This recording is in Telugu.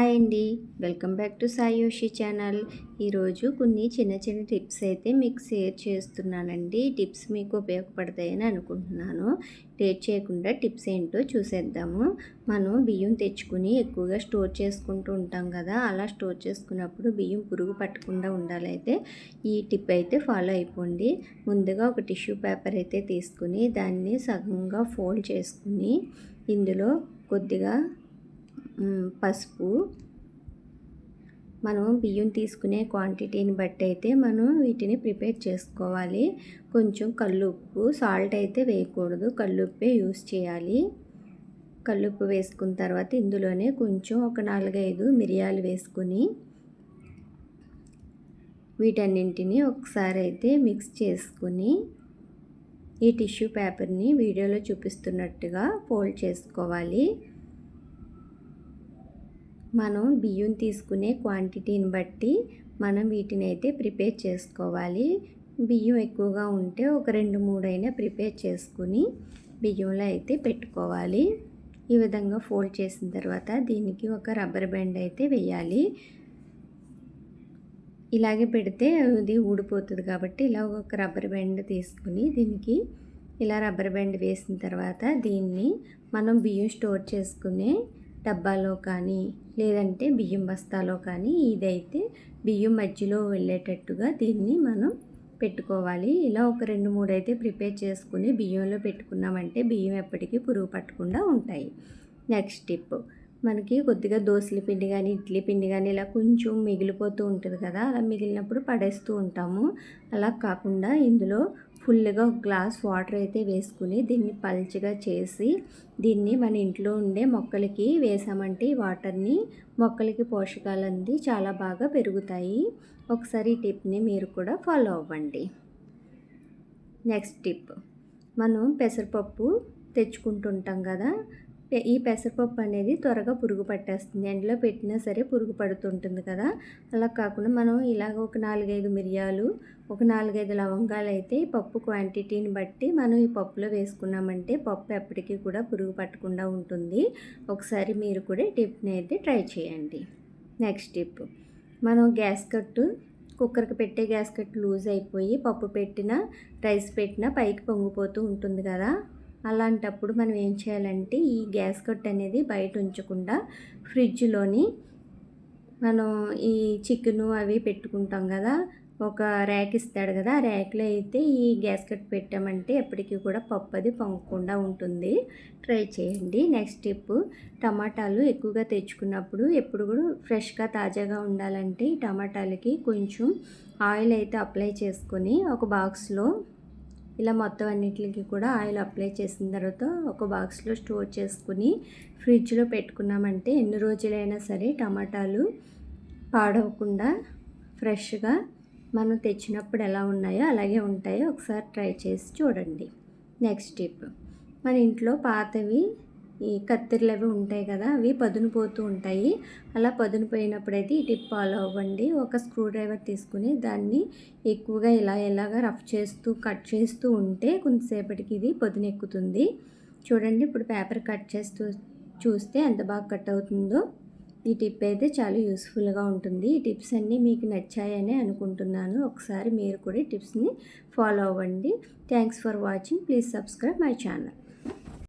హాయ్ అండి. వెల్కమ్ బ్యాక్ టు సాయోషి ఛానల్. ఈరోజు కొన్ని చిన్న చిన్న టిప్స్ అయితే మీకు షేర్ చేస్తున్నానండి. టిప్స్ మీకు ఉపయోగపడతాయని అనుకుంటున్నాను. లేట్ చేయకుండా టిప్స్ ఏంటో చూసేద్దాము. మనం బియ్యం తెచ్చుకుని ఎక్కువగా స్టోర్ చేసుకుంటూ ఉంటాం కదా, అలా స్టోర్ చేసుకున్నప్పుడు బియ్యం పురుగు పట్టకుండా ఉండాలైతే ఈ టిప్ అయితే ఫాలో అయిపోండి. ముందుగా ఒక టిష్యూ పేపర్ అయితే తీసుకుని దాన్ని సగంగా ఫోల్డ్ చేసుకుని ఇందులో కొద్దిగా పసుపు, మనం బియ్యం తీసుకునే క్వాంటిటీని బట్టి అయితే మనం వీటిని ప్రిపేర్ చేసుకోవాలి. కొంచెం కల్లుప్పు, సాల్ట్ అయితే వేయకూడదు, కల్లుప్పే యూస్ చేయాలి. కల్లుప్పు వేసుకున్న తర్వాత ఇందులోనే కొంచెం ఒక 4-5 మిరియాలు వేసుకుని వీటన్నింటినీ ఒకసారి అయితే మిక్స్ చేసుకుని ఈ టిష్యూ పేపర్ని వీడియోలో చూపిస్తున్నట్టుగా ఫోల్డ్ చేసుకోవాలి. మనం బియ్యం తీసుకునే క్వాంటిటీని బట్టి మనం వీటిని అయితే ప్రిపేర్ చేసుకోవాలి. బియ్యం ఎక్కువగా ఉంటే ఒక 2-3 అయినా ప్రిపేర్ చేసుకుని బియ్యంలో అయితే పెట్టుకోవాలి. ఈ విధంగా ఫోల్డ్ చేసిన తర్వాత దీనికి ఒక రబ్బర్ బ్యాండ్ అయితే వేయాలి. ఇలాగే పెడితే ఇది ఊడిపోతుంది కాబట్టి ఇలా ఒక రబ్బర్ బ్యాండ్ తీసుకుని దీనికి ఇలా రబ్బర్ బ్యాండ్ వేసిన తర్వాత దీన్ని మనం బియ్యం స్టోర్ చేసుకునే డబ్బాలో కానీ లేదంటే బియ్యం బస్తాలో కానీ ఇదైతే బియ్యం మధ్యలో వెళ్ళేటట్టుగా దీన్ని మనం పెట్టుకోవాలి. ఇలా ఒక 2-3 అయితే ప్రిపేర్ చేసుకుని బియ్యంలో పెట్టుకున్నామంటే బియ్యం ఎప్పటికీ పురుగు పట్టకుండా ఉంటాయి. నెక్స్ట్ టిప్, మనకి కొద్దిగా దోసల పిండి కానీ ఇడ్లీ పిండి కానీ ఇలా కొంచెం మిగిలిపోతూ ఉంటుంది కదా, అలా మిగిలినప్పుడు పడేస్తూ ఉంటాము. అలా కాకుండా ఇందులో ఫుల్గా ఒక గ్లాస్ వాటర్ అయితే వేసుకుని దీన్ని పల్చగా చేసి దీన్ని మన ఇంట్లో ఉండే మొక్కలకి వేసామంటే ఈ వాటర్ని మొక్కలకి పోషకాలు అంది చాలా బాగా పెరుగుతాయి. ఒకసారి ఈ టిప్ని మీరు కూడా ఫాలో అవ్వండి. నెక్స్ట్ టిప్, మనం పెసరపప్పు తెచ్చుకుంటుంటాం కదా, ఈ పెసరపప్పు అనేది త్వరగా పురుగు పట్టేస్తుంది. ఎండలో పెట్టినా సరే పురుగు పడుతుంటుంది కదా, అలా కాకుండా మనం ఇలాగ ఒక 4-5 మిరియాలు, ఒక 4-5 లవంగాలు అయితే ఈ పప్పు క్వాంటిటీని బట్టి మనం ఈ పప్పులో వేసుకున్నామంటే పప్పు ఎప్పటికీ కూడా పురుగు పట్టకుండా ఉంటుంది. ఒకసారి మీరు కూడా ఈ టిప్ని అయితే ట్రై చేయండి. నెక్స్ట్ టిప్, మనం గ్యాస్ కట్టు కుక్కర్కి పెట్టే గ్యాస్ కట్ లూజ్ అయిపోయి పప్పు పెట్టినా రైస్ పెట్టినా పైకి పొంగిపోతూ ఉంటుంది కదా, అలాంటప్పుడు మనం ఏం చేయాలంటే ఈ గ్యాస్ కట్ అనేది బయట ఉంచకుండా ఫ్రిడ్జ్లోని మనం ఈ చికెను అవి పెట్టుకుంటాం కదా, ఒక ర్యాక్ ఇస్తాడు కదా, ఆ ర్యాక్లో అయితే ఈ గ్యాస్ కట్ పెట్టామంటే ఎప్పటికీ కూడా పప్పు అది పొంగకుండా ఉంటుంది. ట్రై చేయండి. నెక్స్ట్ టిప్, టమాటాలు ఎక్కువగా తెచ్చుకున్నప్పుడు ఎప్పుడు కూడా ఫ్రెష్గా తాజాగా ఉండాలంటే ఈ టమాటాలకి కొంచెం ఆయిల్ అయితే అప్లై చేసుకొని ఒక బాక్స్లో ఇలా మొత్తం అన్నిటికి కూడా ఆయిల్ అప్లై చేసిన తర్వాత ఒక బాక్స్లో స్టోర్ చేసుకుని ఫ్రిడ్జ్లో పెట్టుకున్నామంటే ఎన్ని రోజులైనా సరే టమాటాలు పాడవకుండా ఫ్రెష్గా మనం తెచ్చినప్పుడు ఎలా ఉన్నాయో అలాగే ఉంటాయో ఒకసారి ట్రై చేసి చూడండి. నెక్స్ట్ టిప్, మన ఇంట్లో పాతవి ఈ కత్తిరలు అవి ఉంటాయి కదా, అవి పదును పోతూ ఉంటాయి. అలా పదును పోయినప్పుడైతే ఈ టిప్ ఫాలో అవ్వండి. ఒక స్క్రూ డ్రైవర్ తీసుకుని దాన్ని ఎక్కువగా ఇలాగ రఫ్ చేస్తూ కట్ చేస్తూ ఉంటే కొంతసేపటికి ఇది పదును ఎక్కుతుంది. చూడండి, ఇప్పుడు పేపర్ కట్ చేస్తూ చూస్తే ఎంత బాగా కట్ అవుతుందో. ఈ టిప్ అయితే చాలా యూస్ఫుల్గా ఉంటుంది. ఈ టిప్స్ అన్నీ మీకు నచ్చాయని అనుకుంటున్నాను. ఒకసారి మీరు కూడా ఈ టిప్స్ని ఫాలో అవ్వండి. Thanks for watching. Please subscribe my channel.